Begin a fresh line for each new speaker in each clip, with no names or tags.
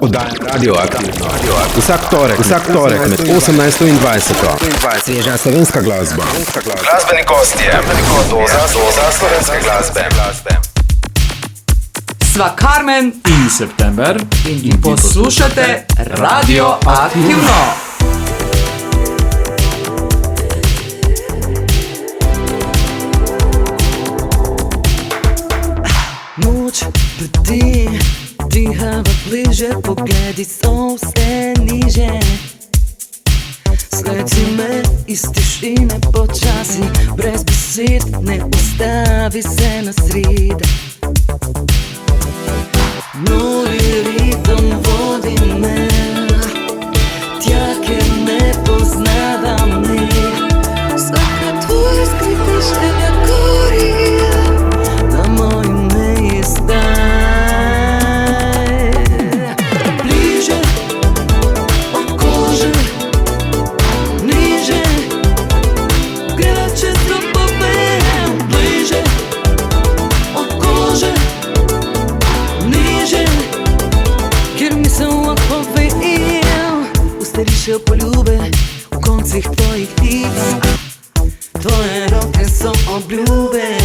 Oddaja Radioaktivno. Vsak torek med 18 in 20. Sveža slovenska glasba.
Glasbeni gostje. Doza slovenske glasbe.
Sva Karmen
in September
in poslušate Radioaktivno.
Noč leti, dihava bliže, pogledi so vse niže. Sledi me iz tišine počasi, brez besed, ne ustavi se na sredi. Nori ritem vodi me, tja, kjer ne poznavam me. Vsaka tvoja skrita želja gori na moji meji zdaj. Bliže od kože, niže, greva čez robove. Bliže od kože, niže, kjer misel odpovejem. Usteriše poljube v koncih tvojih lik, tvoje roke so obljube.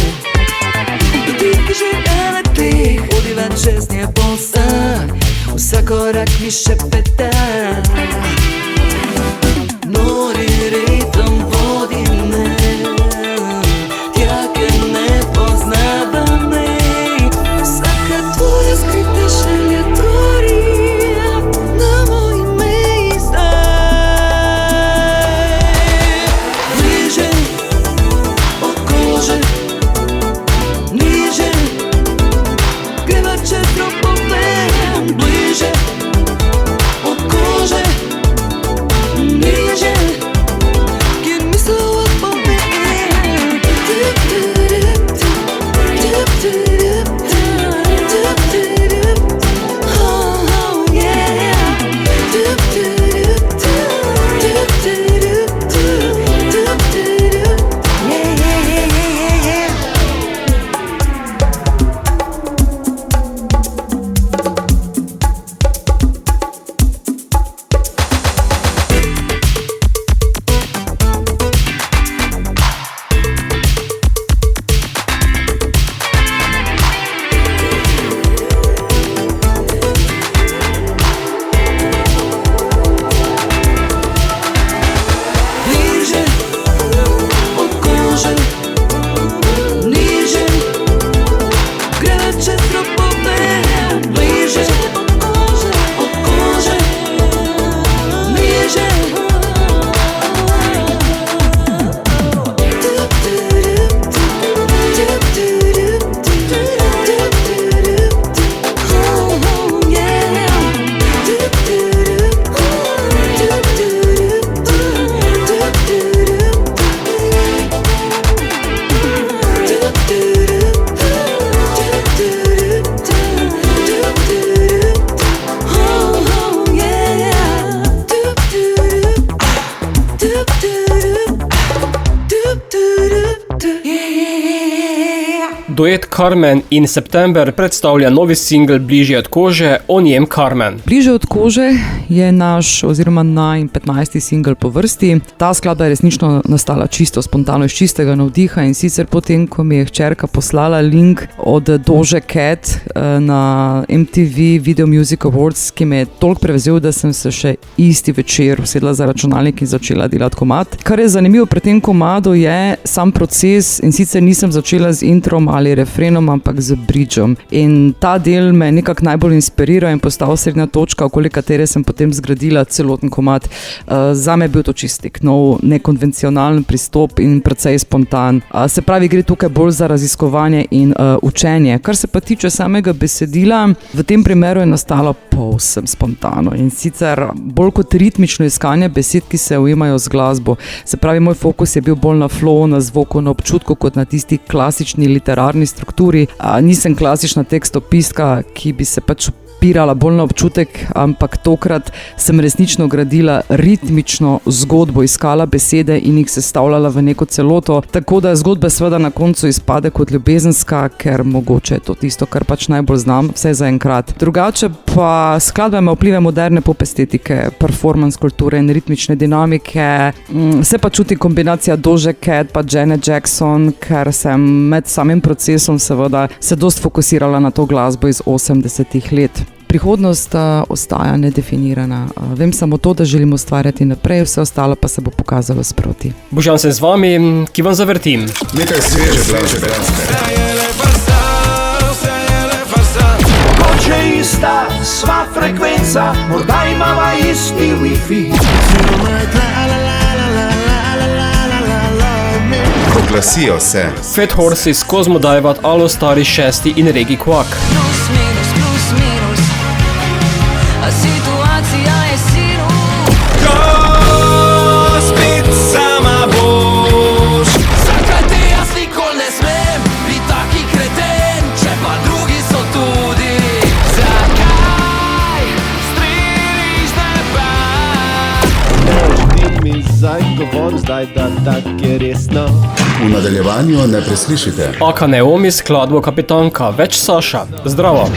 Dotik želja teh, odiva čez njebosa, vsak korak mi šepeta. Nori ritem vodi me, tja, kjer ne poznavam me. Vsaka tvoja skrita želja gori na moji meji zdaj. Bliže od kože, niže, greva čez robove. Bliže od kože, niže, kjer misel odpove. Oh yeah. Bliže od kože, niže, greva čez robove. Bliže od kože, niže. Oh yeah.
Duet Karmen in September predstavlja novi singel Bližje od kože, o njem Karmen.
Bliže od kože je naš oziroma naj 15. singel po vrsti. Ta skladba je resnično nastala čisto spontano iz čistega navdiha in sicer potem, ko mi je hčerka poslala link od Dože Cat na MTV Video Music Awards, ki me je toliko prevezel, da sem se še isti večer usedla za računalnik in začela delati komad. Kar je zanimivo pri tem komadu je sam proces in sicer nisem začela z introm ali refrenom, ampak z bridžom. In ta del me nekako najbolj inspiriral in postal srednja točka, okoli katere sem potem zgradila celoten komad. Zame je bil to čistik nov, nekonvencionalen pristop in precej spontan. Se pravi, gre tukaj bolj za raziskovanje in učenje. Kar se pa tiče samega besedila, v tem primeru je nastalo povsem spontano in sicer bolj kot ritmično iskanje besed, ki se ujemajo z glasbo. Se pravi, moj fokus je bil bolj na flow, na zvoku, na občutku, kot na tisti klasični literarni strukturi. Nisem klasična tekstopiska, ki bi se pač zapirala bolj na občutek, ampak tokrat sem resnično gradila ritmično zgodbo, iskala besede in jih sestavljala v neko celoto, tako da zgodba seveda na koncu izpade kot ljubezenska, ker mogoče je to tisto, kar pač najbolj znam, vse zaenkrat. Drugače pa skladba ima vplive moderne pop estetike, performance kulture in ritmične dinamike. Se pa čuti kombinacija Doja Cat pa Janet Jackson, ker sem med samim procesom seveda se dost fokusirala na to glasbo iz 80-ih let. Prihodnost ostaja nedefinirana. Vem samo to, da želim ustvarjati naprej, vse ostalo pa se bo pokazalo sproti.
Božan sem z vami, ki vam zavrtim.
Nekaj sveže glasbe.
Mogoče ista sva frekvenca, morda imava isti wifi.
Poglasijo se.
Fat Horses, Cosmo Daivat, Alo Stari 6 in Regi Quack.
Plus minus, a situacija je sinus.
Ko spet sama boš.
Zakaj te jaz nikoli ne smem biti taki kreten, če pa drugi so tudi? Zakaj streliš neba?
Ti mi zdaj govor, zdaj da tak je resno.
V nadaljevanju ne preslišite.
Aka Naomi, skladbo Kapitanka, več Saša. Zdravo.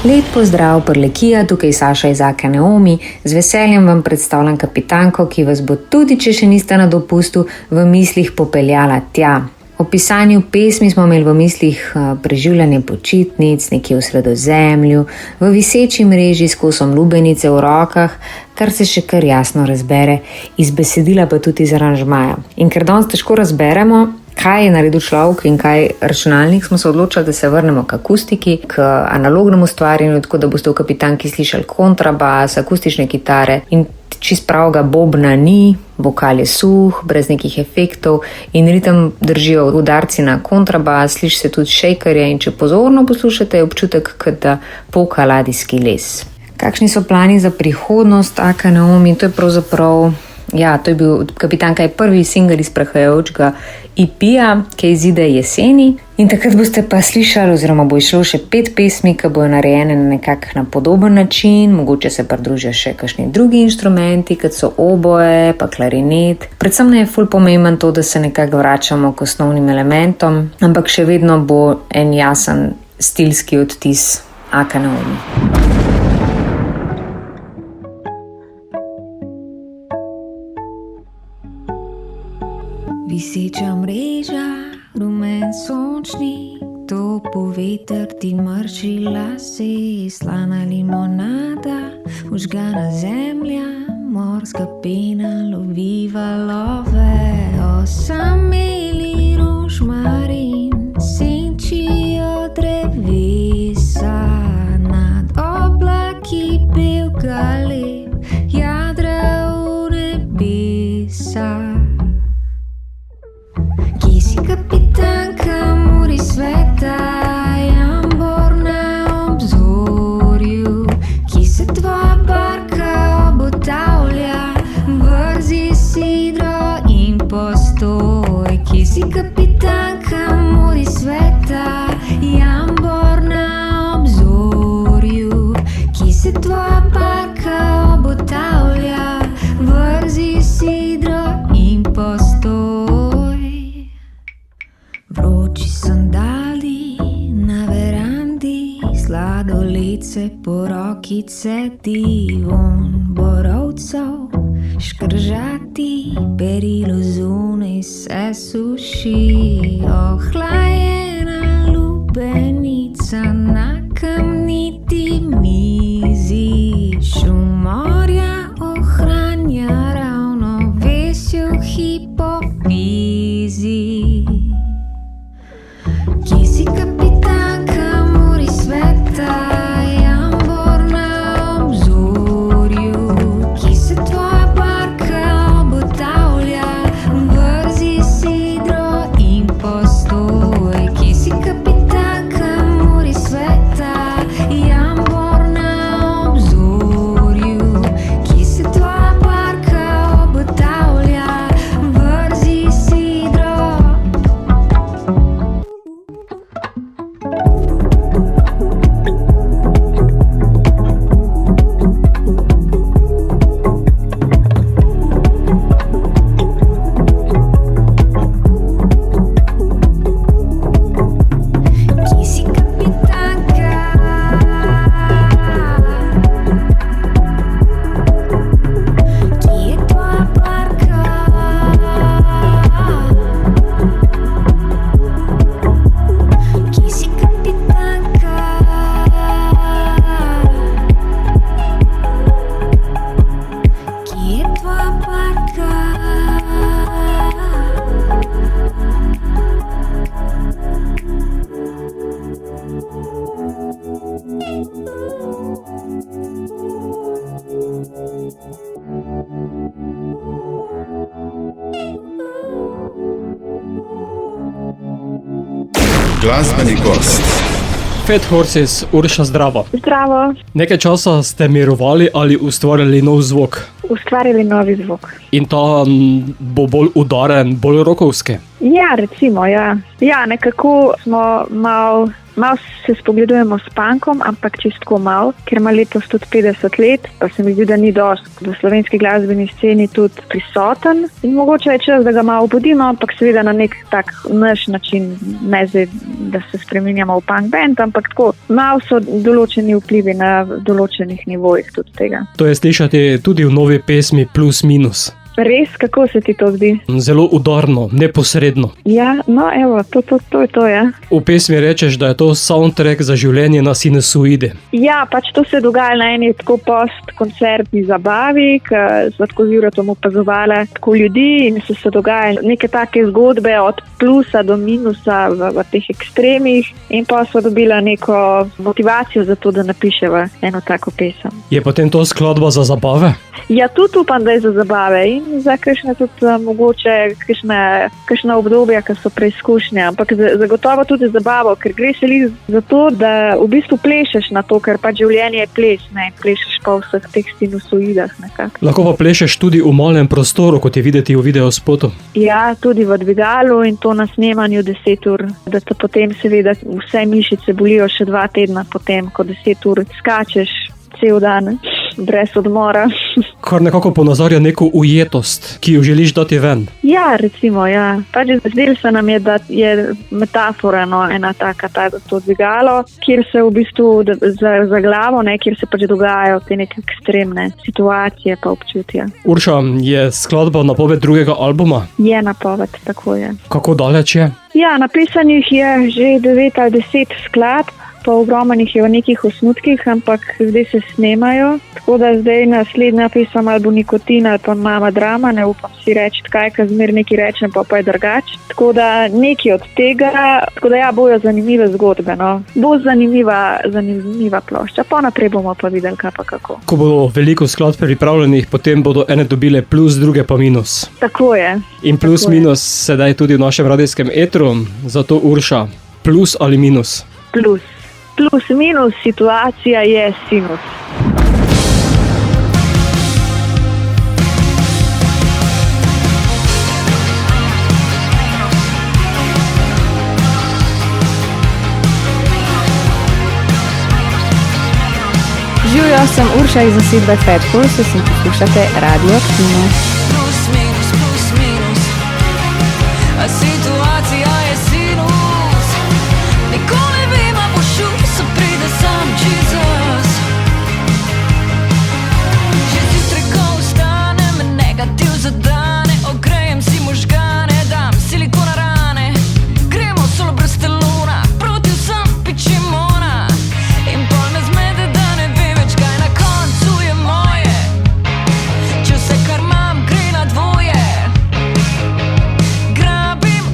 Lep pozdrav, Prlekija, tukaj Saša iz Aka Naomi. Z veseljem vam predstavljam Kapitanko, ki vas bo tudi, če še niste na dopustu, v mislih popeljala tja. O pisanju pesmi smo imeli v mislih preživljanje počitnic, nekje v Sredozemlju, v viseči mreži s kosom lubenice v rokah, kar se še kar jasno razbere, iz besedila pa tudi iz aranžmaja. In ker danes težko razberemo, kaj je naredil človek in kaj računalnik, smo se odločili, da se vrnemo k akustiki, k analognemu stvarjenju, tako da boste v Kapitanki slišali kontrabas, akustične kitare in čist pravega bobna ni, vokal je suh, brez nekih efektov in ritem držijo udarci na kontrabas, sliši se tudi šejkerje in če pozorno poslušate, je občutek, kot da poka ladijski les. Kakšni so plani za prihodnost Aka Naomi? To je pravzaprav, to je bil, Kapitanka je prvi singel iz prehajajočega EP-ja, ki izide jeseni. In takrat boste pa slišali, oziroma bo išlo še 5 pesmi, ki bojo narejene nekako na podoben način, mogoče se pridružijo še kakšni drugi inštrumenti, kot so oboe, pa klarinet. Predvsem je ful pomemben to, da se nekako vračamo k osnovnim elementom, ampak še vedno bo en jasen stilski odtis Aka Naomi. Viseča mreža, rumen sončnik, topo veter ti mrči lase, slana limonada, užgana zemlja, morska pena lovi valove. Osameli rožmarin senčijo drevesa, nad oblaki pevka lep, jadra v nebesa. Kapitanka mori sveta, jambor na obzorju, ki se tvoja barka obotavlja, vrzi sidro in postoj. Ki si kapitanka mori sveta, jambor na obzorju, ki se tvoja barka obotavlja, vrzi sidro in postoj. Vroči sandali na verandi, sladoled po rokice, divon borovcev, škržati, perilo zunaj se suši, ohlajena lubenica na kamniti mizi, šum morja ohranja ravnovesje v hipofizi. Ki si kapitanka mori sveta, jambor na obzorju, ki se tvoja barka obotavlja, vrzi sidro in postoj. Ki si kapitanka mori sveta, jambor na
Glasbeni gost.
Fat Horses, Urša, zdravo.
Zdravo.
Nekaj časa ste mirovali ali ustvarjali nov zvok.
Ustvarili novi zvok.
In ta bo bolj udaren, bolj rokovski.
Ja, recimo, ja. Ja, nekako smo malo se spogledujemo s punkom, ampak čistko malo, ker ima letos tudi 50 let, pa se mi zdi, da ni dost v slovenski glasbeni sceni tudi prisoten. In mogoče je čas, da ga malo obudimo, ampak seveda na nek tak naš način, ne zdaj, da se spreminjamo v punk band, ampak tako, malo so določeni vplivi na določenih nivojih tudi tega.
To je slišati tudi v novi pesmi Plus Minus.
Res, kako se ti to zdi?
Zelo udarno, neposredno.
Ja, no evo, to je to, ja.
V pesmi rečeš, da je to soundtrack za življenje na sinusoidi.
Ja, pač to se dogaja na eni tako post-koncertni zabavi, ki so tako z Juratom opazovali tako ljudi in so se dogajali neke take zgodbe od plusa do minusa v teh ekstremih in pa so dobila neko motivacijo za to, da napiševa eno tako pesem.
Je potem to skladba za zabave?
Ja, tudi upam, da je za zabave in za kakšne tudi mogoče kakšne obdobja, ki so preizkušnje, ampak zagotovo tudi zabavo, ker gre se li za to, da v bistvu plešeš na to, ker pa življenje je ples, ne, plešeš pa v vseh teh sinusoidah nekako.
Lahko pa plešeš tudi v malem prostoru, kot je videti v videospotu.
Ja, tudi v dvigalu in to na snemanju 10 ur, da te potem seveda vse mišice bolijo še 2 tedna potem, ko 10 ur skačeš cel dan, brez odmora.
Kar nekako ponazarja neko ujetost, ki jo želiš dati ven.
Ja, recimo, ja. Pač zdelo se nam je, da je metafora, no, ena taka to dvigalo, kjer se v bistvu za glavo, ne, kjer se pač dogajajo te neke ekstremne situacije pa občutja.
Urša, je skladba napoved drugega albuma?
Je napoved, tako je.
Kako daleč je?
Ja, napisanih je že 9 ali 10 skladb. Pa ogromnih je v nekih osnutkih, ampak zdaj se snemajo. Tako da zdaj naslednja pesem ali bo Nikotin ali pa Mama Drama, ne upam si reči kaj, ker zmer nekaj rečem, pa je drugače. Tako da nekaj od tega, tako da ja, bojo zanimive zgodbe, no. Bo zanimiva plošča, pa naprej bomo pa videli kaj pa kako.
Ko bodo veliko skladb pripravljenih, potem bodo ene dobile plus, druge pa minus.
Tako je.
In plus minus sedaj tudi v našem radijskem etru, zato Urša, plus ali minus?
Plus. Plus minus, situacija je sinus.
Živijo, sem Urša iz zasedbe Fat Horses in poslušate Radio Aktivno.
Plus minus, a situacija je sinus. Nikoli vima bo šel, se pride sam Jesus. Že zjutraj, ko vstanem, negativ zadane, ogrejem si možgane, dam silikon na rane. Gremo solo brez telona, proti vsem pičimona. In pol me zmede, da ne vem več, kaj na koncu je moje. Če vse, kar imam, gre na dvoje. Grabim,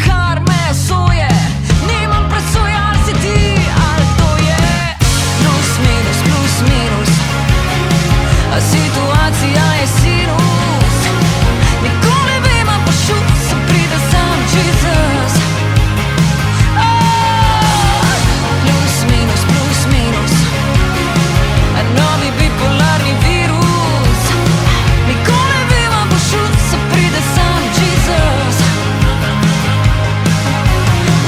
kar me soje. Nimam presoje, ali si ti, ali to je. Plus minus, a situacija je sinus. Nikoli vem, a bo šel, se pride sam Jesus. Plus minus, a novi bipolarni virus. Nikoli vem, a bo šel, se pride sam Jesus.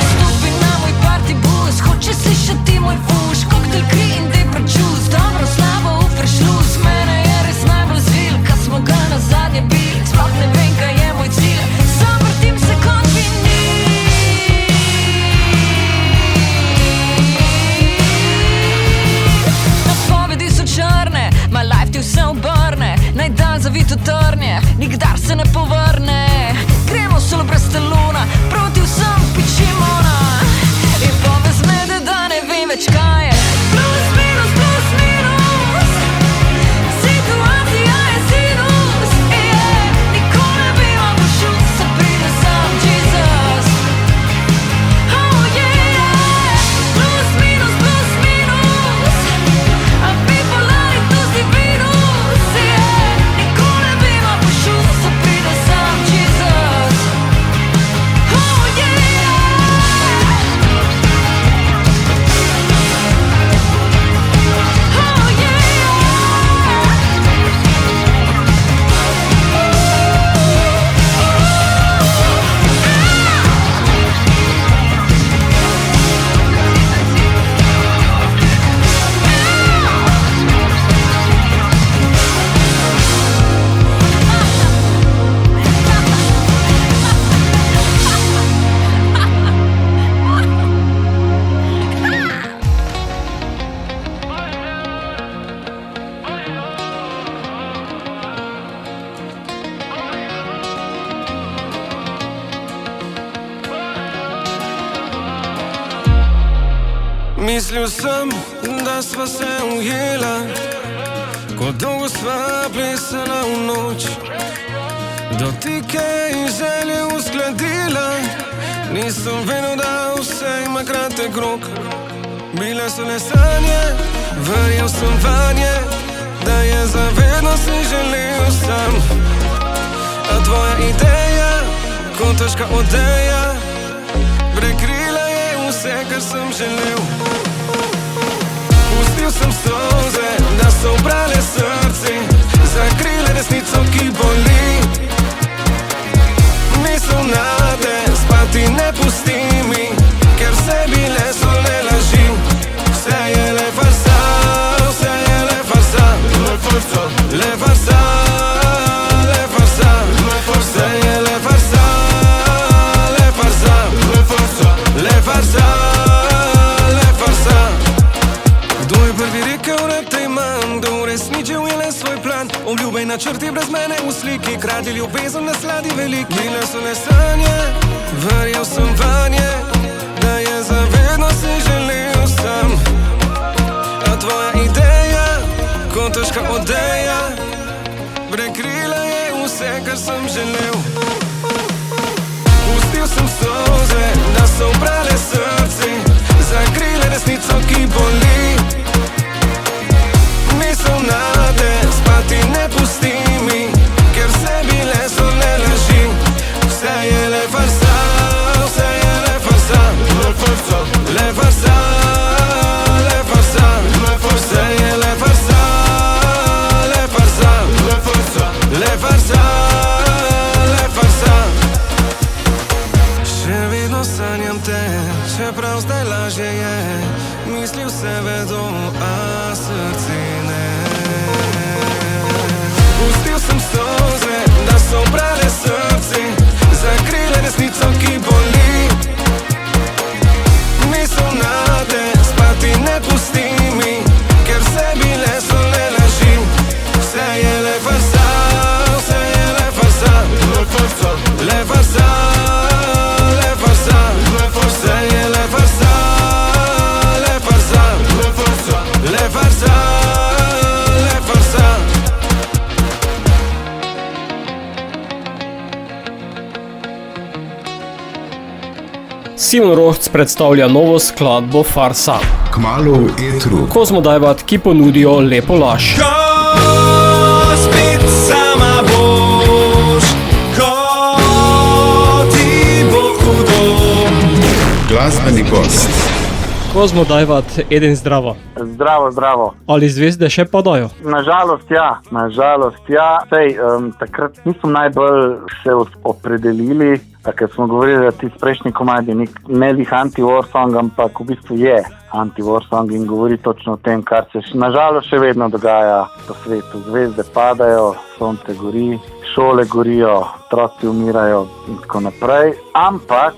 Vstopi na moj party bus, hoče slišati moj fuš. Koktel kri in depra čus, dobro, slabo, ufreš luz. Mene je res najbolj zvil, ka smo ga nazadnje bili. Sploh ne vem, kaj je moj cilj, sam vrtim se kot vinil. Napovedi so črne, my life ti vse obrne. Naj dan zavito trnje, nikdar se ne povrne. Gremo solo brez telona, proti vsem pičimona. In pa me zmede, da ne vem več kaj je. Plus minus, situacija je sinus. Nikoli ne vem, a bo šel, se pride sam Jesus. Oh yeah, plus minus, a bipolarni tuzi virus. Nikoli ne vem, a bo šel, se pride sam
Mislil sem, da sva se ujela, ko dolgo sva plesala v noč. Dotike in želje uskladila, nisem vedel, da vse ima kratek rok. Bile so le sanje, verjel sem vanje, da je zavedno si želel sam. A tvoja ideja, kot težka odeja, prekrila je vse, kar sem želel. Pustil sem solze, da so ubrale srce, zakrile resnico, ki boli. Misel nade, spati ne pusti mi, ker vse bile so le laži. Vse je le farsa, vse je le farsa, le farsa, le farsa, le farsa, vse je le farsa, le farsa, le farsa, le farsa, le farsa. Kdo je prvi rekel, da te imam, kdo uresničil je le svoj plan? Obljube in načrti brez mene v sliki, krati ljubezen na sladi veliki. Bile so le sanje, verjel sem vanje, da je zavedno si želel sam. A tvoja ideja, kot težka odeja, prekrila je vse, kar sem želel. Pustil sem solze, da so ubrale srce, zakrile resnico, ki boli. Misel nade, spati ne pusti mi, ker vse bile so le laži. Vse je le farsa, vse je le farsa, le farsa, le farsa, le farsa, vse je le farsa, le farsa, le farsa, le farsa, le farsa. Še vedno sanjam te, čeprav zdaj lažje je, misli vse vedo, a srce ne. Pustil sem solze, da so ubrale srce, zakrile resnico, ki boli. Misel nade, spati ne pusti mi, ker vse bile so le laži. Vse je le farsa, vse je le farsa, le farsa, le farsa, le farsa, vse je le farsa, le farsa, le farsa, le farsa, le farsa.
Simon Rohc predstavlja novo skladbo Farsa.
Kmalu v etru.
Kozmodajvat, ki ponudijo lepo laž.
Ko spet sama boš, ko ti bo hudo.
Glasbeni gost.
Kozmodajvat, Eden zdravo.
Zdravo, zdravo.
Ali zvezde še padajo?
Nažalost ja. Sej, takrat nismo najbolj se opredelili, ker smo govorili, da ti prejšnji komadi ne lih anti-war song, ampak v bistvu je anti-war song in govori točno o tem, kar se nažalost še vedno dogaja po svetu. Zvezde padajo, sonce gori, šole gorijo, otroci umirajo in tako naprej. Ampak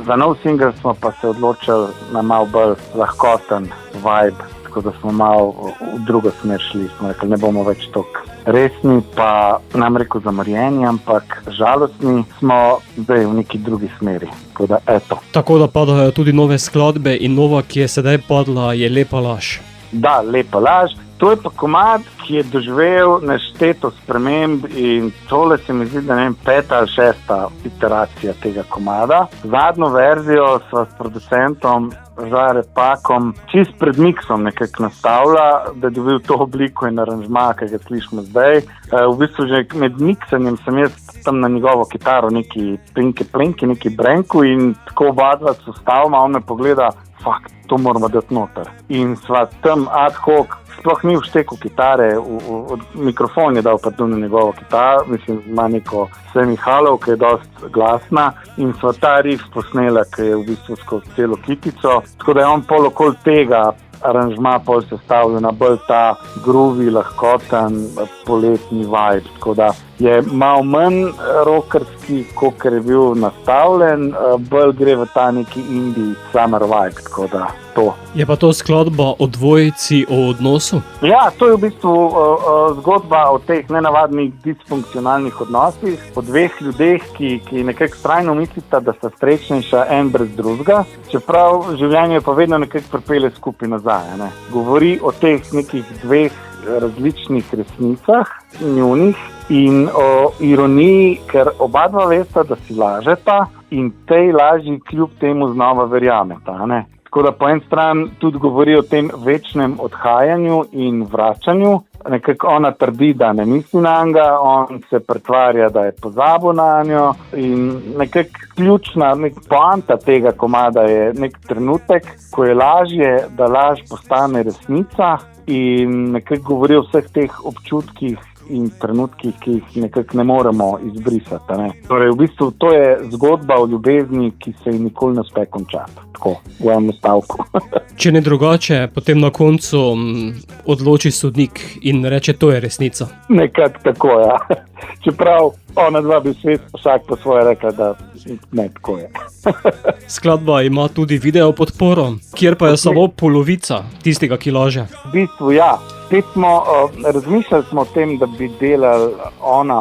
za nov single smo pa se odločili na malo bolj lahkoten vibe, tako da smo malo v drugo smer šli. Smo rekli, ne bomo več toliko resni, pa nam rekel zamorjeni, ampak žalostni smo zdaj v neki drugi smeri. Tako da eto.
Tako da padajo tudi nove skladbe in nova, ki je sedaj padla, je Lepa laž.
Da, Lepa laž. To je pa komad, ki je doživel nešteto sprememb in tole se mi zdi, da ne vem, 5. ali 6. iteracija tega komada. Zadnjo verzijo sva s producentom Žare Pakom čist pred miksom nekako nastavlja, da je dobil to obliko in aranžma, ki ga slišimo zdaj. V bistvu že med miksanjem sem jaz tam na njegovo kitaro neki plinke, neki brenku in tako obadva se ustavima, on me pogleda, fakt, to moramo dati noter. In sva tam ad hoc, sploh ni vštekel kitare, mikrofon je dal pa tu na njegovo kitaro, mislim, ima neko semihalov, ki je dost glasna in sva ta riff posnela, ki je v bistvu skozi celo kitico, tako da je on pol okoli tega aranžma pol sestavljen na bolj ta groovy, lahkoten, poletni vibe, tako da je malo manj rockerski, kot je bil nastavljen, bolj gre v ta neki indie summer vibe, tako da to.
Je pa to skladba o dvojici, o odnosu?
Ja, to je v bistvu zgodba o teh nenavadnih disfunkcionalnih odnosih, o dveh ljudeh, ki nekako trajno mislita, da sta srečnejša en brez drugega, čeprav življenje pa vedno nekako pripelje skupaj nazaj. Ne? Govori o teh nekih dveh različnih resnicah, njunih, in o ironiji, ker oba dva vesta, da si lažeta in tej laži kljub temu znova verjameta. Ne? Tako da po en stran tudi govori o tem večnem odhajanju in vračanju. Nekako ona trdi, da ne misli na njega, on se pretvarja, da je pozabil na njo in nekako ključna poanta tega komada je nek trenutek, ko je lažje, da laž postane resnica in nekako govori o vseh teh občutkih in trenutkih, ki jih nekako ne moremo izbrisati. Ne? Torej, v bistvu to je zgodba o ljubezni, ki se ji nikoli ne uspe končati. Tako, v enem stavku.
Če ne drugače, potem na koncu odloči sodnik in reče, to je resnica.
Nekako tako, ja. Čeprav ona dva bi svet vsak po svoje rekla, da ne, tako je.
Skladba ima tudi video podporo, kjer pa je samo polovica tistega, ki laže.
V bistvu ja. Spet razmišljali smo o tem, da bi delali on,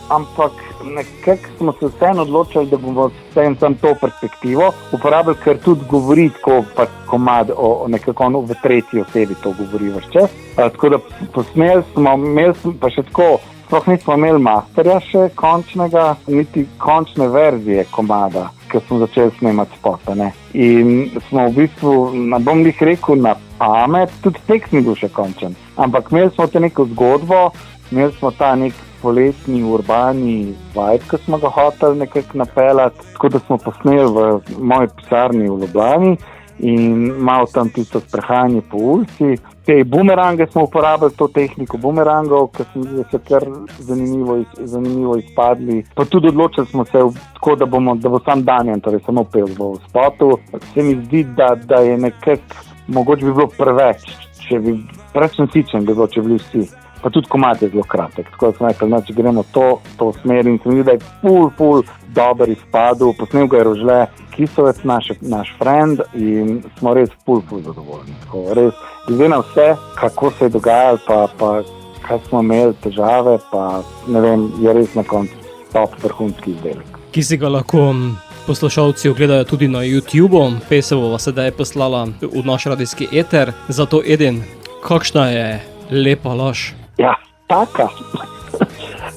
ampak nekako smo se vseeno odločili, da bomo vseeno sam to perspektivo uporabili, ker tudi govori tako pa komad o nekako v tretji osebi to govori vse čas. Tako da posneli smo, imeli smo pa še tako, sploh nismo imeli masterja še končnega, niti končne verzije komada, ker smo začeli snemati spota, ne. In smo v bistvu, ne bom jih rekel na pamet, tudi tekst ni bil še končen, ampak imeli smo te neko zgodbo, imeli smo ta nek poletni urbani vibe, ki smo ga hoteli nekako napeljati, tako da smo posneli v moji pisarni v Ljubljani in malo tam tisto sprehajanje po ulici. Te bumerange smo uporabili, to tehniko bumerangov, ki so kar zanimivo izpadli. Pa tudi odločili smo se tako, da bo sam Damjan, torej samo pel v spotu. Se mi zdi, da je nekako, mogoče bi bilo preveč, preveč nasičen bi bilo, če bi bili vsi. Pa tudi komad je zelo kratek, tako da smo rekli, če gremo to smer in se mi zdi, da je ful dober izpadel. Posnel ga je Rožle Kisovec, naš friend, in smo res ful zadovoljni. Tako, res, glede na vse, kako se je dogajalo, pa kaj smo imeli težave, pa ne vem, je res na koncu top vrhunski izdelek.
Ki si ga lahko poslušalci ogledajo tudi na YouTubeu, pesem bova sedaj poslala v naš radijski eter. Zato Edin, kakšna je lepa laž?
Ja, taka.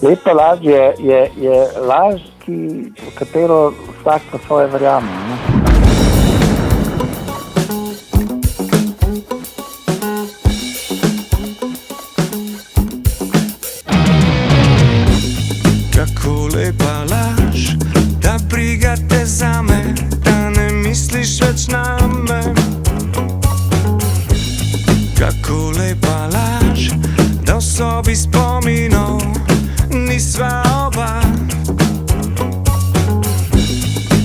Lepa laž je laž, v katero vsak pa svoje verjame. Ne?
Kako lepa laž, da brigate zame, da ne misliš več name. Kako lepa laž, da v sobi spominov nisva oba.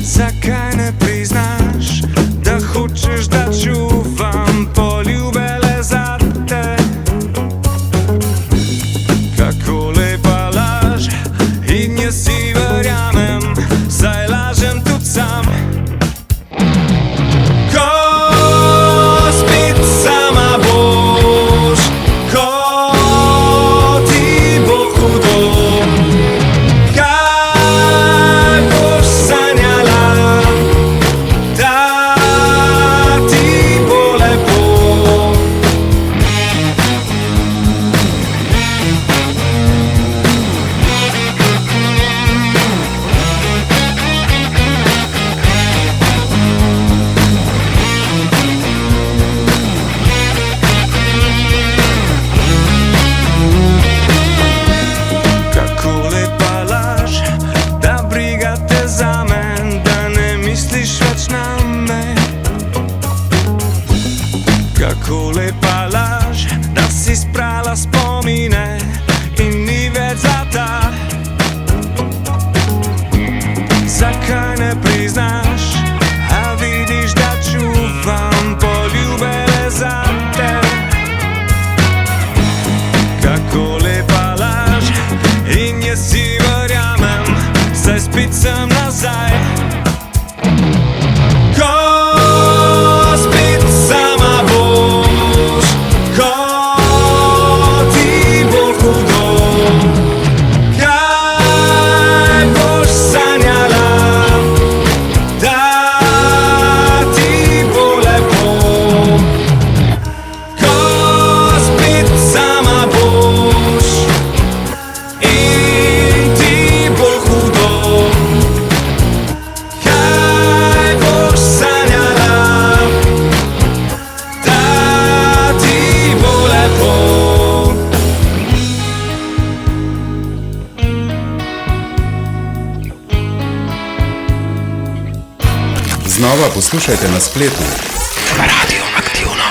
Zakaj ne priznaš, da hočeš, da čuvam poljube le zate? Kako lepa laž, in jaz si verjamem, saj lažem tudi sam. Ko spet sama boš, ko ti bo hudo, kaj boš sanjala, da ti bo lepo. Kako lepa laž, da brigate zame, da ne misliš več name. Kako lepa laž, da si sprala spomine in ni več zlata. Zakaj ne priznaš, a vidiš, da čuvam poljube le zate? Kako lepa laž, in jaz si spet sem nazaj. Ko spet sama boš, ko ti bo hudo, kaj boš sanjala, da ti bo lepo. Ko spet sama boš in ti bo hudo, kaj boš sanjala, da ti bo lepo.
Znova poslušajte na spletu.
Radio Aktivno.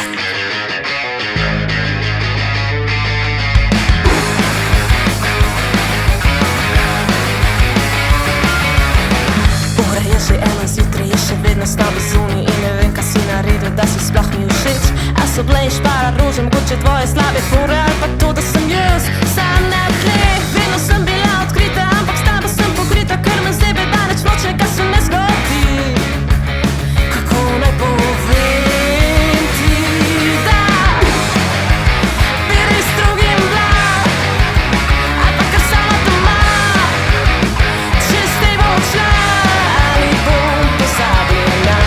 Ura je že 1 zjutraj, je še vedno s tabo zunaj in ne vem, kaj si naredil, da si sploh mi všeč. A so bile špara rože, mogoče tvoje slabe fore ali pa to, da sem jaz sam na tleh. Vedno sem bila odkrita, ampak s tabo sem pokrita, ker me zebe daleč noče, kaj se ne zgodi. Kako naj povem ti, da bi res drugim bila, ali pa kar sama doma. Če s tej bom odšla, ali bom pozabljena.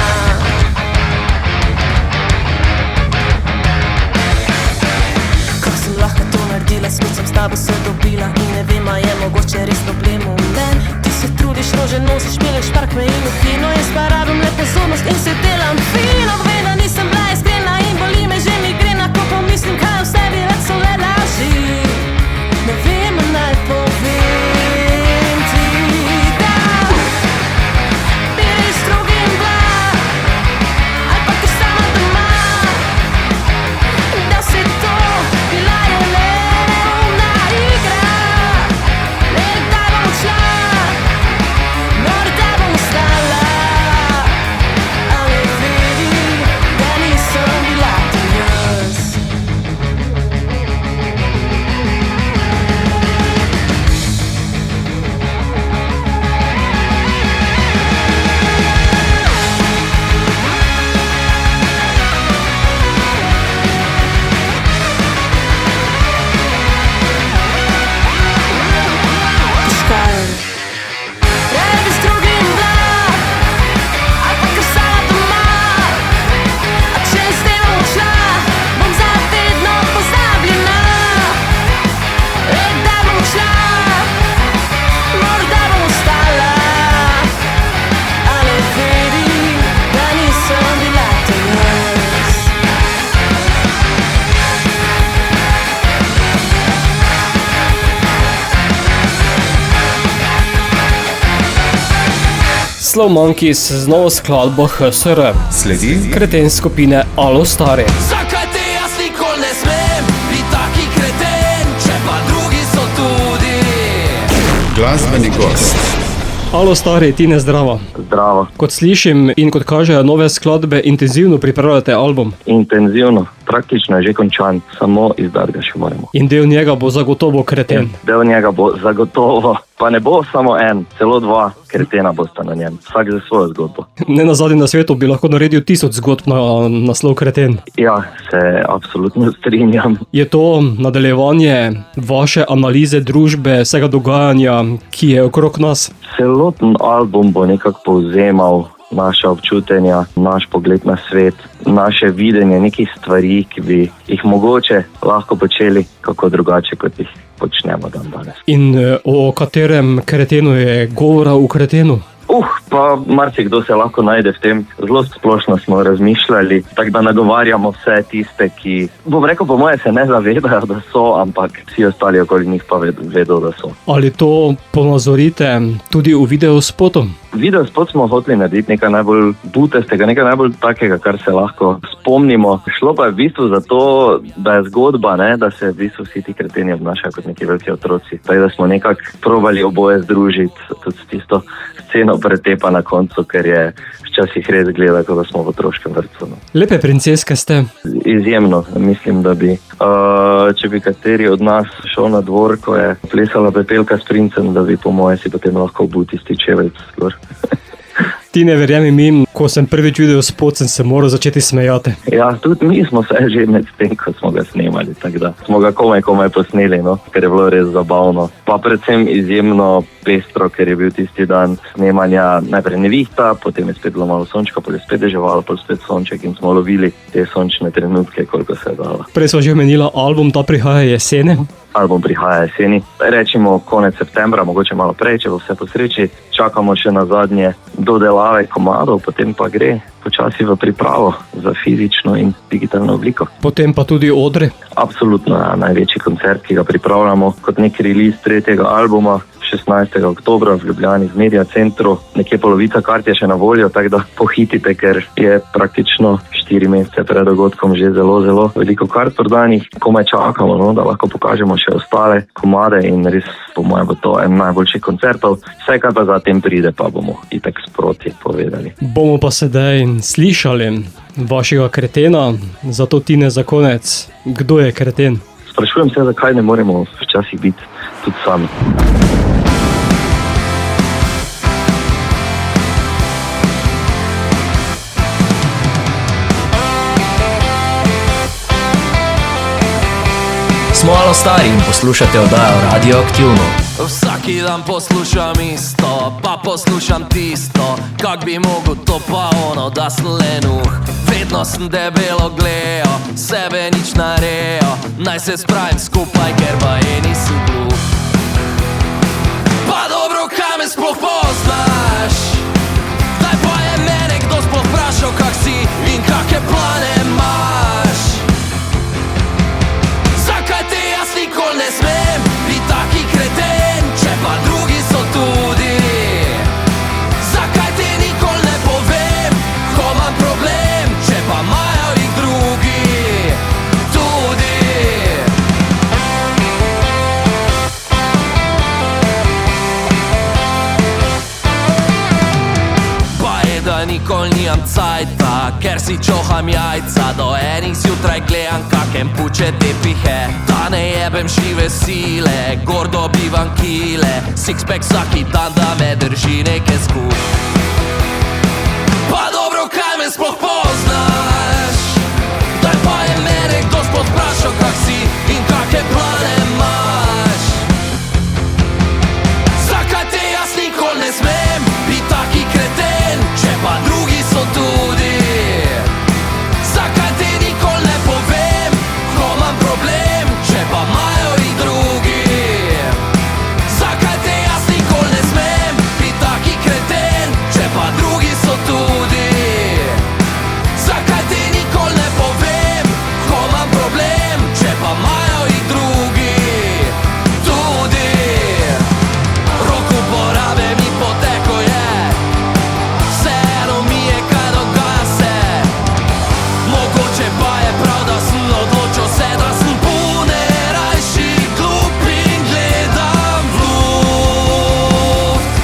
Kako sem lahko to naredila, spet sem s tabo se dobila in ne vem, a je mogoče res problem v men. Ti se trudiš, rože nosiš, meleš park me in v kino, jaz pa rabim le pozornost in se delam fino. Vem, da nisem bila iskrena in boli me že migrena, ko pomislim, kaj v sebi več so le laži. Ne vem, a naj povem ti, da bi res drugim bila, ali pa kar sama doma. Da se to bila je le neumna igra. Nekdaj bom odšla, morda bom ostala, ali vedi, da nisem bila to jaz. Težkaj je. Ne bi s drugim bila, ali pa kar sama doma. A če s tem bom odšla, bom za vedno pozabljena. Kdaj bom odšla, morda bom ostala, ali vedi, da nisem bila to jaz.
Slow Monkeys z novo skladbo HSR.
Sledi
Kreten skupine Alo Stari.
Zakaj te jaz nikoli ne smem biti taki kreten, če pa drugi so tudi?
glasbeni gost.
Alo Stari, Tine, zdravo.
Zdravo.
Kot slišim in kot kažejo nove skladbe, intenzivno pripravljate album.
Intenzivno, praktično je že končan, samo izdati ga še moramo.
In del njega bo zagotovo Kreten.
Del njega bo zagotovo, pa ne bo samo en, celo 2 Kretena bosta na njem, vsak za svojo zgodbo.
Ne nazadnje na svetu bi lahko naredil 1000 zgodb na naslov Kreten.
Ja, se absolutno strinjam.
Je to nadaljevanje vaše analize družbe, vsega dogajanja, ki je okrog nas?
Celoten album bo nekako povzemal naša občutenja, naš pogled na svet, naše videnje nekih stvari, ki bi jih mogoče lahko počeli kako drugače, kot jih počnemo dan danes.
In o katerem Kretenu je govora v Kretenu?
Pa marsikdo se lahko najde v tem. Zelo splošno smo razmišljali, tako da nagovarjamo vse tiste, ki, bom rekel, po moje se ne zavedajo, da so, ampak vsi ostali okoli njih pa vedo, da so.
Ali to ponazorite tudi v videospotu?
Video spot smo hoteli narediti nekaj najbolj butestega, nekaj najbolj takega, kar se lahko spomnimo. Šlo pa je v bistvu za to, da je zgodba, ne, da se v bistvu vsi ti kreteni obnašajo kot neki veliki otroci. Tako da smo nekako probali oboje združiti, tudi tisto sceno pretepa na koncu, ker je včasih res gleda, kot da smo v otroškem vrtcu. No.
Lepe princeske ste.
Izjemno. Mislim, da bi, če bi kateri od nas šel na dvor, ko je plesala Pepelka s princem, da bi po moje si potem lahko obul tisti čeveljc gor.
Ti ne verjamem jim, ko sem prvič videl spot, sem se moral začeti smejati.
Ja, tudi mi smo se že med tem, ko smo ga snemali, tako da smo ga komaj posneli, no, ker je bilo res zabavno. Pa predvsem izjemno pestro, ker je bil tisti dan snemanja najprej nevihta, potem je spet bilo malo sončka, potem je spet deževalo, potem spet sonček in smo lovili te sončne trenutke, koliko se je dalo.
Prej smo že omenila album, ta prihaja jeseni.
Album prihaja jeseni, rečemo konec septembra, mogoče malo prej, če bo vse po sreči. Čakamo še na zadnje dodelave komadov, potem pa gre počasi v pripravo za fizično in digitalno obliko.
Potem pa tudi odre.
Absolutno, ja, največji koncert, ki ga pripravljamo kot nek release 3. albuma, 16. oktobra v Ljubljani v Media Centru. Nekje polovica kart je še na voljo, tako da pohitite, ker je praktično 4 mesece pred dogodkom že zelo veliko kart prodanih. Komaj čakamo, no, da lahko pokažemo še ostale komade in res po mojem bo to en najboljših koncertov. Vse, kar pa zatem pride, pa bomo itak sproti povedali.
Bomo pa sedaj slišali vašega kretena, zato Tine za konec. Kdo je kreten?
Sprašujem se, zakaj ne moremo včasih biti tudi sami.
Smo malo stari in poslušate oddajo Radioaktivno.
Vsaki dan poslušam isto, pa poslušam tisto, kak bi mogel to pa ono, da sem lenuh. Vedno sem debelo gledal, sebe nič narejo, naj se spravim skupaj, ker pa je nisi gluh. Pa dobro, kaj me sploh poznaš? Daj pa je mene, kdo sploh vprašal, kak si in kakve plane imaš? Zakaj te jaz nikoli ne smem biti taki kreten, če pa drugi so tudi? Zakaj te nikoli ne povem, ko imam problem, če pa imajo jih drugi tudi? Pa je, da nikoli nimam cajta, ker si čoham jajca, do enih zjutraj gledam, kakem puče tepihe. Da ne jebem žive sile, gor dobivam kile, sixpack vsaki dan, da me drži nekaj skup. Pa dobro, kaj me sploh poznaš? Daj pa je mene, kdo sploh vprašal, kak si in kakve plane imaš? Zakaj te jaz nikoli ne smem biti taki kreten, če pa drugi so tudi? Zakaj te nikoli ne povem, ko imam problem, če pa imajo jih drugi? Zakaj te jaz nikoli ne smem biti taki kreten, če pa drugi so tudi? Zakaj te nikoli ne povem, ko imam problem, če pa imajo jih drugi tudi? Rok uporabe mi poteko je, vseeno mi je, kaj dogaja se. Mogoče pa je prav, da sem odločil se, da sem pune rajši glup in gledam v luft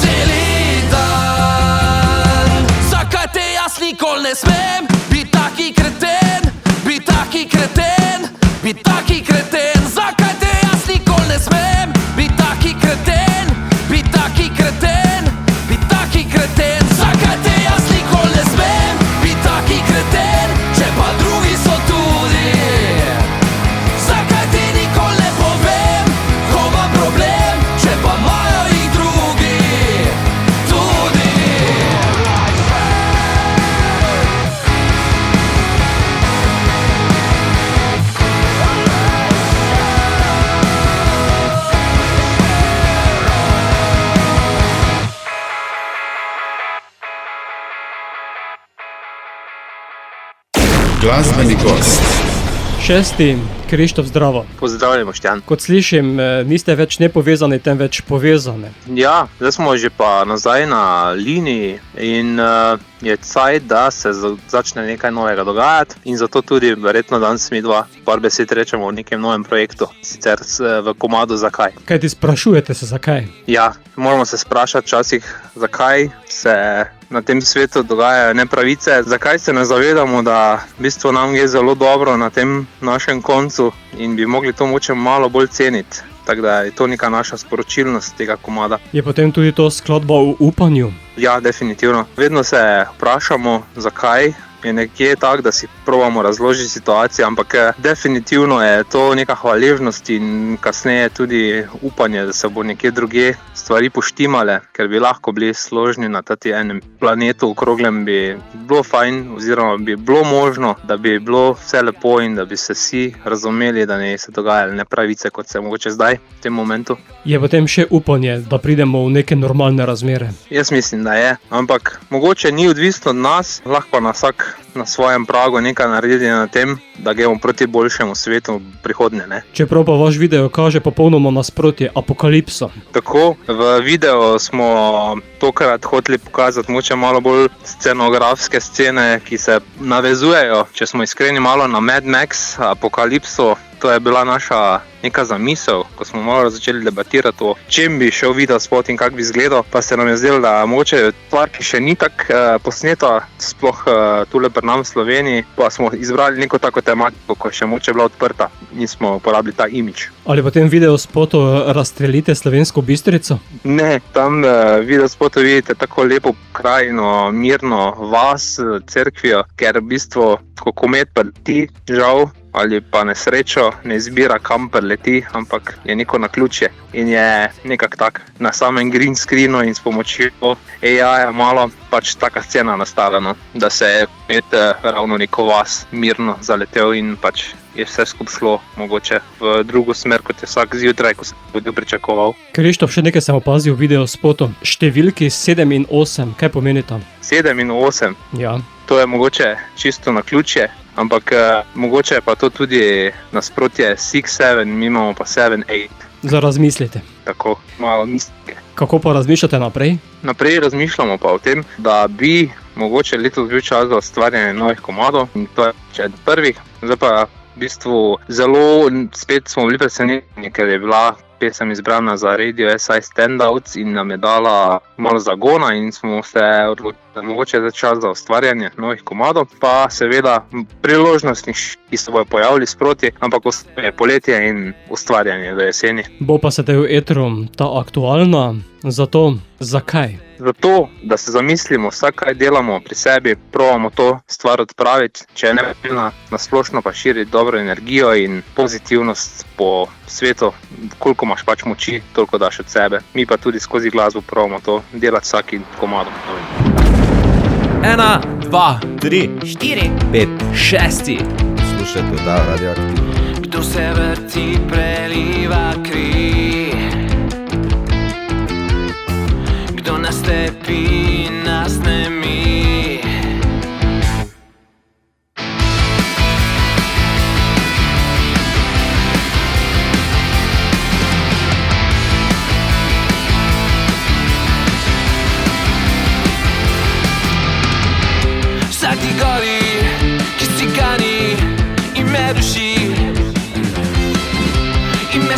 celi dan. Zakaj te jaz nikoli ne smem biti taki kreten, biti taki kreten, biti taki kreten? Zakaj te jaz nikoli ne smem biti taki kreten, biti taki kreten, biti taki kreten? Zakaj te jaz nikoli ne smem biti taki kreten, če pa drugi so tudi? Zakaj ti nikoli ne povem, ko imam problem, če pa imajo jih drugi tudi?
Glasbeni gost.
6. Krištof, zdravo.
Pozdravljamo, Štjan.
Kot slišim, niste več nepovezani, temveč povezani.
Ja, zdaj smo že pa nazaj na liniji in je cajt, da se začne nekaj novega dogajati in zato tudi verjetno danes mi dva par besed rečemo o nekem novem projektu, sicer v komadu Zakaj.
Kaj ti sprašujete se zakaj?
Ja, moramo se sprašati včasih, zakaj se na tem svetu dogajajo nepravice, zakaj se ne zavedamo, da v bistvu nam je zelo dobro na tem našem koncu in bi mogli to moče malo bolj ceniti. Tako da je to neka naša sporočilnost tega komada.
Je potem tudi to skladba o upanju?
Ja, definitivno. Vedno se vprašamo, zakaj je nekje tako, da si probamo razložiti situacijo, ampak definitivno je to neka hvaležnost in kasneje tudi upanje, da se bo nekje drugje stvari poštimale, ker bi lahko bili složni na tati enem planetu okroglem, bi bilo fajn oziroma bi bilo možno, da bi bilo vse lepo in da bi se vsi razumeli, da ne se dogajale nepravice, kot se mogoče zdaj v tem momentu.
Je potem še upanje, da pridemo v neke normalne razmere?
Jaz mislim, da je, ampak mogoče ni odvisno od nas, lahko na vsak na svojem pragu nekaj naredi na tem, da gremo proti boljšemu svetu prihodnje. Ne?
Čeprav pa vaš video kaže popolnoma nasprotje, apokalipso.
Tako, v videu smo tokrat hoteli pokazati moče malo bolj scenografske scene, ki se navezujejo, če smo iskreni, malo na Mad Max, apokalipso. To je bila naša neka zamisel, ko smo malo začeli debatirati o čem bi šel video spot in kak bi izgledal, pa se nam je zdelo, da mogoče stvar, ki še ni tako posneta, sploh tule pri nam v Sloveniji, pa smo izbrali neko tako tematiko, ko še mogoče bila odprta in smo uporabili ta imidž.
Ali v tem video spotu razstrelite Slovensko Bistrico?
Ne, tam video spotu vidite tako lepo krajino, mirno vas, cerkvijo, ker v bistvu, ko komet preleti, žal, ali pa nesrečo, ne izbira kam preleti, ampak je neko naključje in je nekak tak na samem green screenu in s pomočjo AI-ja malo pač taka scena nastavljena, da se je komet ravno neko vas mirno zaletel in pač je vse skup šlo mogoče v drugo smer, kot je vsak zjutraj, ko sem tudi pričakoval.
Krištof, še nekaj sem opazil v video spotu. Številki 7 in 8, kaj pomeni tam?
7 in 8?
Ja.
To je mogoče čisto naključje, ampak mogoče je pa to tudi nasprotje 6-7, mi imamo pa 7-8.
Za razmislite.
Tako, malo mislite.
Kako pa razmišljate naprej?
Naprej razmišljamo pa o tem, da bi mogoče letos bil čas za ustvarjanje novih komadov in to je če prvih, zdaj pa v bistvu zelo spet smo bili presenečeni, ker je bila pesem izbrana za Radio SI Standouts in nam je dala malo zagona in smo se odločili, da mogoče je čas za ustvarjanje novih komadov, pa seveda priložnosti, ki se bojo pojavili sproti, ampak je poletje in ustvarjanje do jeseni.
Bo pa se te v etru ta aktualna, zato zakaj?
Zato, da se zamislimo, vsak kaj delamo pri sebi, probamo to stvar odpraviti, če je nepravilna, nasplošno pa širiti dobro energijo in pozitivnost po svetu, koliko imaš pač moči, toliko daš od sebe. Mi pa tudi skozi glasbo probamo to delati vsakim komadom.
1, 2, 3, 4, 5, 6.
Slušajte oddajo Radioaktivno.
Kdo se vrti, preliva kri, kdo nas tepi, nas ne mi. Vsak ti gori, ki si gani in me duši, in me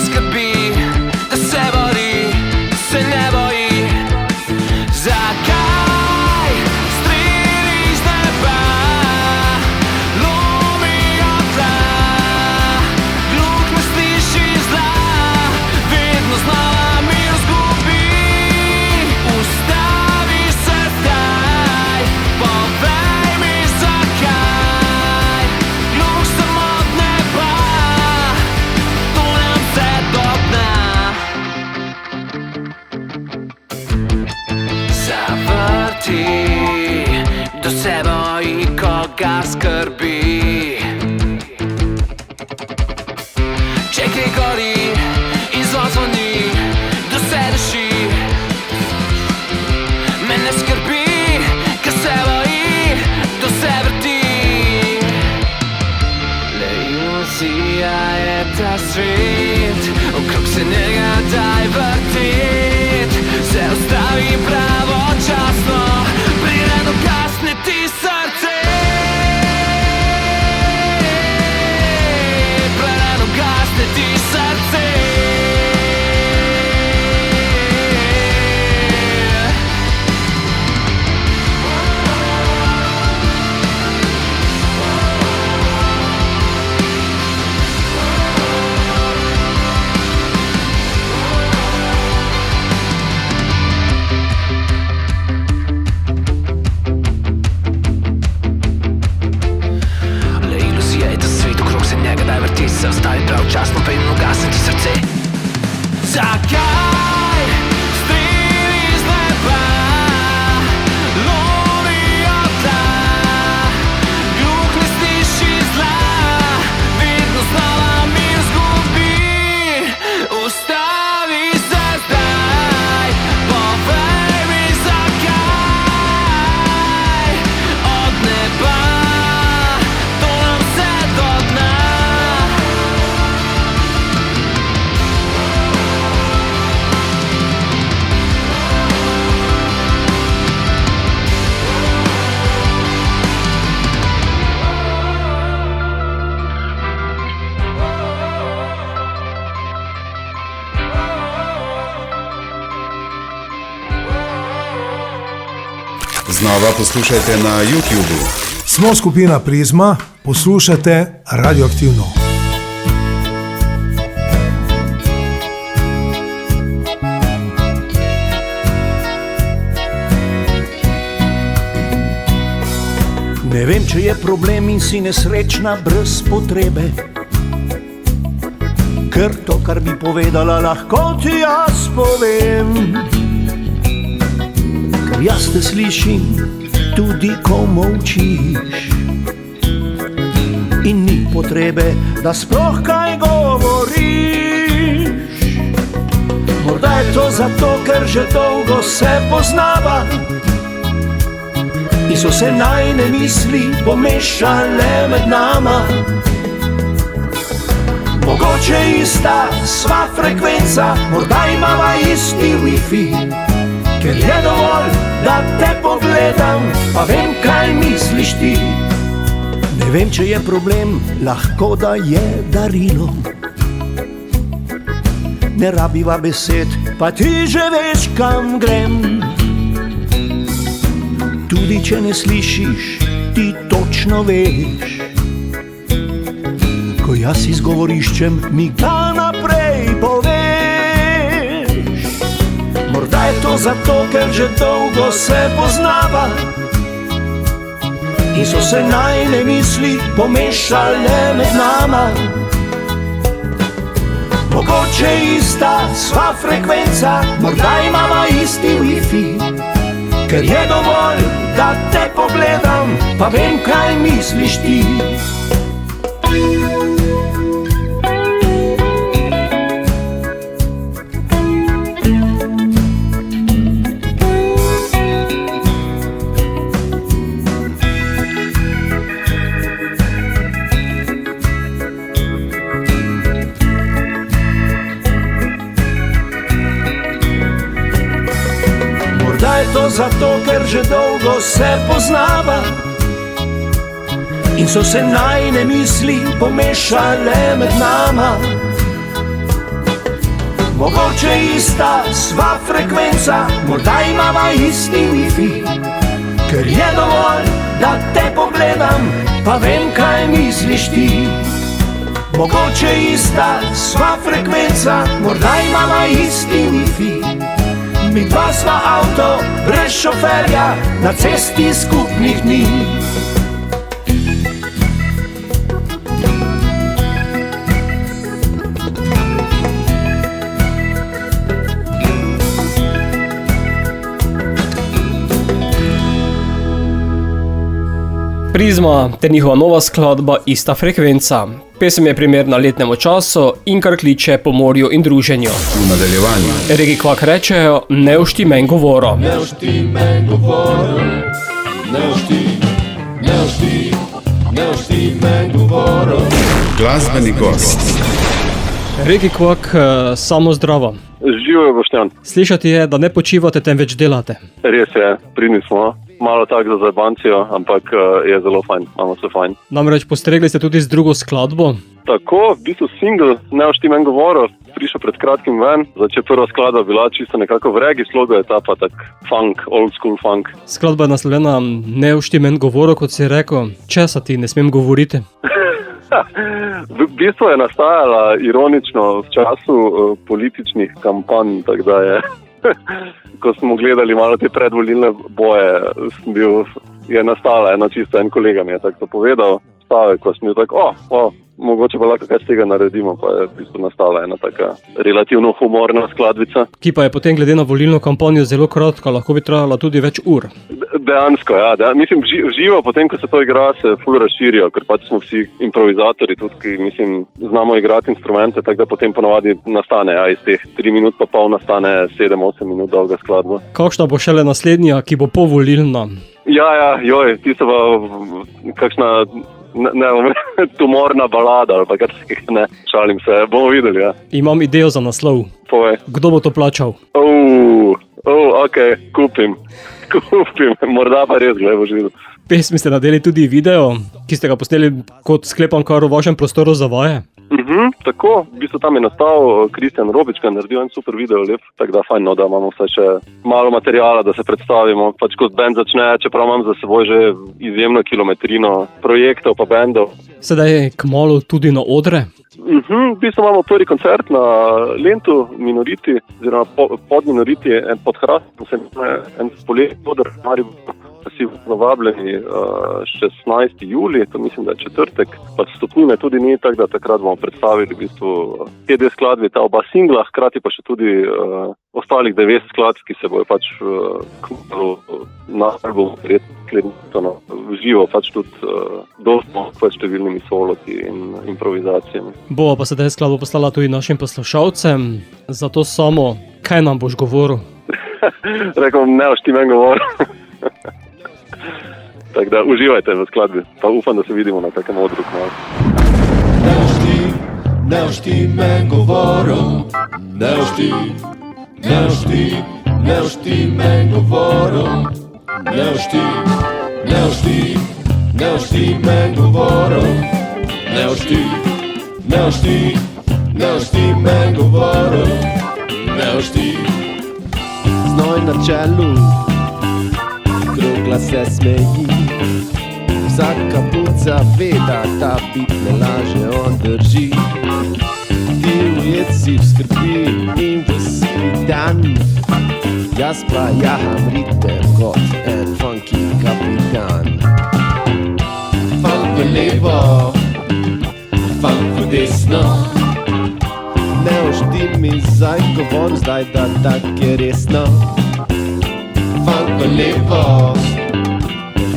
okrog se njega daj vrtit, se ustavi pravočasno, preden ugasne ti srce. Preden ugasne ti srce. Se ostavi pravočasno, pa jim ugasne ti srce. Zakaj streli z neba, lovijo tla, gluh ne sliši zla, vedno znova mir zgubi. Ustavi se zdaj, povej mi zakaj, od neba to nam vse do dna.
Znova poslušajte na YouTubu.
Smo skupina Prizma, poslušate Radioaktivno.
Ne vem, če je problem in si nesrečna brez potrebe, ker to, kar bi povedala, lahko ti jaz povem. Ker jaz te slišim, tudi ko molčiš, in ni potrebe, da sploh kaj govoriš. Morda je to zato, ker že dolgo se poznava in so se najne misli pomešale med nama. Mogoče ista sva frekvenca, morda imava isti wifi, ker je dovolj, da te pogledam, pa vem, kaj misliš ti. Ne vem, če je problem, lahko da je darilo. Ne rabiva besed, pa ti že veš, kam grem. Tudi če ne slišiš, ti točno veš. Ko jaz izgovoriščem, mi ga naprej poveš. Morda je to zato, ker že dolgo se poznava in so se najne misli pomešale med nama. Mogoče ista sva frekvenca, morda imava isti wifi, ker je dovolj, da te pogledam, pa vem, kaj misliš ti. To zato, ker že dolgo se poznava in so se najne misli pomešale med nama. Mogoče ista sva frekvenca, morda imava isti wifi, ker je dovolj, da te pogledam, pa vem, kaj misliš ti. Mogoče ista sva frekvenca, morda imava isti wifi, mi dva sva avto brez šoferja na cesti skupnih dni.
Prizma ter njihova nova skladba Ista frekvenca. Pesem je primerna letnemu času in kar kliče po morju in druženju.
V nadaljevanju
Regi Kvak rečejo, ne ošti men govoro.
Ne ošti men govoro, ne ošti men govoro.
Glasbeni gost.
Reki Kvak, samo zdravo.
Živijo, Boštjan.
Slišati je, da ne počivate, temveč delate.
Res je, pridni smo. Malo tak za zabancijo, ampak je zelo fajn, imamo se fajn.
Namreč postregli ste tudi z drugo skladbo.
Tako, v bistvu single, ne ošti men govoro, prišel pred kratkim ven. Začel prva skladba bila čisto nekako v reggae slogu, je ta pa tak funk, old school funk.
Skladba je naslovljena Ne ošti men govoro, kot si rekel. Česa ti ne smem govoriti?
V bistvu je nastajala ironično v času političnih kampanj, tako da je, ko smo gledali malo te predvolilne boje, je nastala en kolega mi je tako povedal, stavek, ko sem bil tako, mogoče pa lahko kaj z tega naredimo, pa je v bistvu nastala ena taka relativno humorna skladbica.
Ki pa je potem glede na volilno kampanjo zelo kratka, lahko bi trajala tudi več ur.
Dejansko, ja. Mislim, živo potem, ko se to igra, se ful razširijo, ker pač smo vsi improvizatori, tudi ki, mislim, znamo igrati instrumente, tako da potem ponovadi nastane, iz teh 3 minut pa pol nastane 7-8 minut dolga skladba.
Kakšna bo šele naslednja, ki bo povolilna?
Ti so pa kakšna tumorna balada ali pa kar se ne, šalim se, bomo videli, ja.
Imam idejo za naslov.
Povej.
Kdo bo to plačal?
Kupim, morda pa res, gledaj, boš videl.
Pesmi ste nadeli tudi video, ki ste ga posneli, kot sklepam, kar v vašem prostoru za vaje.
Tako, v bistvu tam je nastal Kristjan Robička, naredil en super video, lep, tako da fajn, da imamo vse še malo materijala, da se predstavimo, pač kot band začne, čeprav imam za seboj že izjemno kilometrino projektov pa bandov.
Sedaj kmalu tudi na odre?
V bistvu imamo prvi koncert na Lentu, Minoriti, oziroma pod Minoriti, pod Hrastom, en spoletni odr, vsi povabljeni 16. juli, to mislim, da je četrtek, pa stopnine tudi ni, tako da takrat bomo predstavili v bistvu te dve skladbi, ta oba singla, hkrati pa še tudi ostalih 9 skladb, ki se bojo pač na albumu verjetno živo pač tudi dosto številnimi soloti in improvizacijami.
Bova pa sedaj skladbo poslala tudi našim poslušalcem, zato samo, kaj nam boš govoril?
Rekel bom, ne ošti men govoril. Tako da uživajte v skladbi, pa upam, da se vidimo na takem odru kmalu.
Ne ošti men govoril, ne ošti men govoril, ne ošti men govoril, ne ošti men govoril, ne ošti.
Znoj na čelu, krogla se smeji, vsaka puca ve, da ta bit ne laže, on drži. Ti ujet si v skrbi in v sivi dan, jaz pa jaham ritem kot en funky kapitan. Funk v levo, funk v desno, ne ošti mi zdaj govor, zdaj da tak je resno. Funk v levo,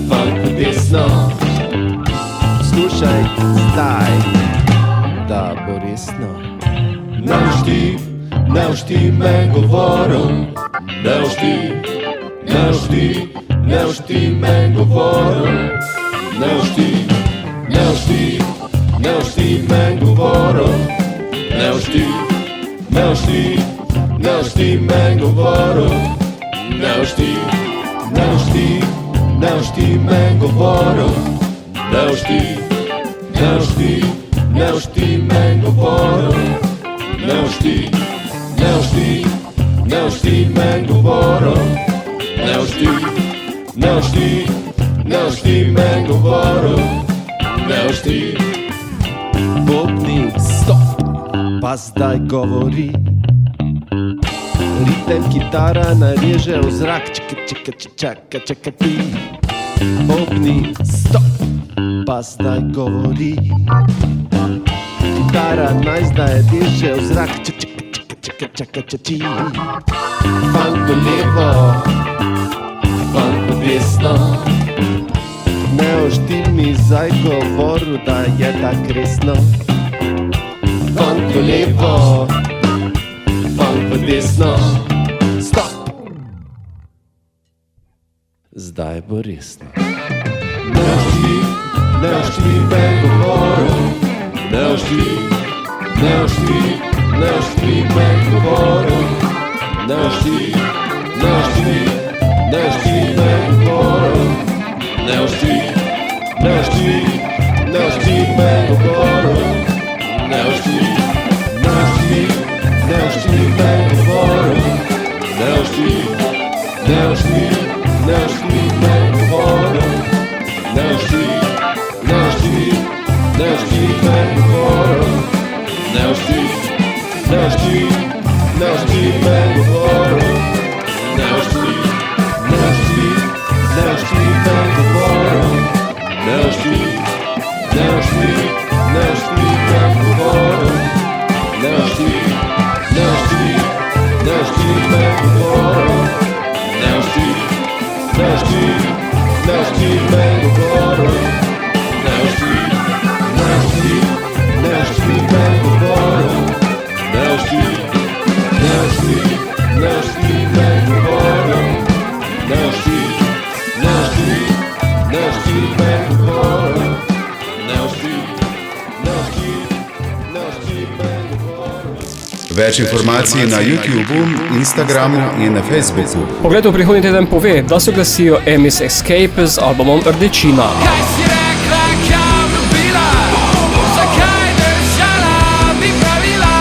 funk v desno, slušaj zdaj, da bo resno. Ne ošti men govorom, ne ošti men govorom, ne ošti men govorom, ne ošti men govorom, ne ošti men govorom, ne ošti men govorom, ne ošti men govorom, ne ošti men govorom, ne ošti. Bobni, stop, pa zdaj govori. Ritem kitara nareže v zrak, čaka ti. Bobni, stop, pa zdaj govori. Kitara naj zdaj reže v zrak, čaka ti. Funk v levo, funk v desno, ne ošti mi zdaj govoru, da je tak resno. Funk v levo, funk v desno, stop, zdaj bo resno. Ne ošti men govorom, ne ošti štripek v boru, ne štripek v boru, ne štripek v boru, ne štripek v boru, ne štripek v boru, ne štripek v boru, ne štripek v boru, ne štripek v boru, ne štripek v boru, ne štripek v boru, ne štripek v boru, ne štripek v boru, ne štripek v boru, ne štripek v boru,
Več informacij na YouTubu, Instagramu in na Facebooku.
Pogled v prihodnji teden pove, da se glasijo Emmys Escape z albumom Rdečina.
Kaj si rekla, kaj obljubila, zakaj držala bi pravila?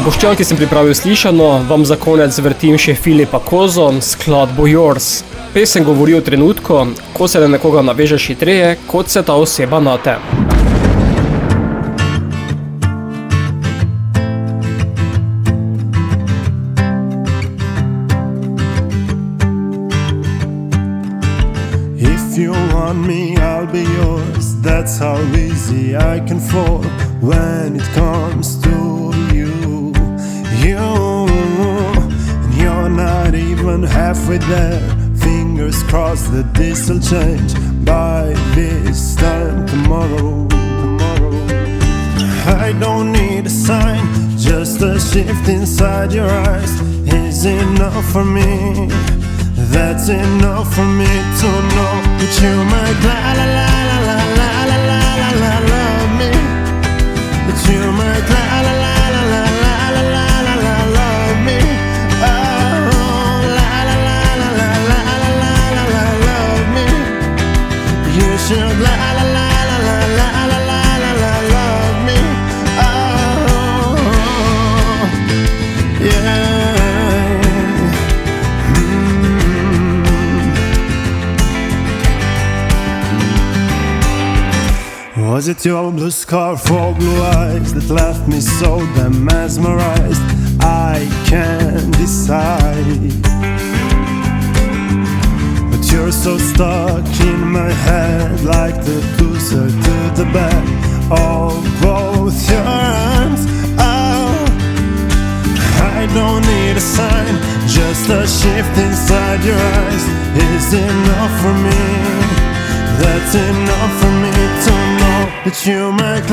Boštjan, ki sem pripravil slišano, vam za konec vrtim še Filipa Kozo, skladbo Yours. Pesem govori o trenutku, ko se na nekoga navežeš hitreje, kot se ta oseba na te.
If you want me, I'll be yours. That's how easy I can fall when it comes to you. And you're not even halfway there. Fingers crossed that this'll change by this time tomorrow. I don't need a sign, just a shift inside your eyes is enough for me. That's enough for me to know that you might love me. That you might love me. Oh, love me. You should love me. Oh, yeah. Was it your blue scarf or blue eyes that left me so damn mesmerized? I can't decide. But you're so stuck in my head, like the closer to the back of both your arms. Oh, I don't need a sign, just a shift inside your eyes is enough for me. That's enough for me to know that you might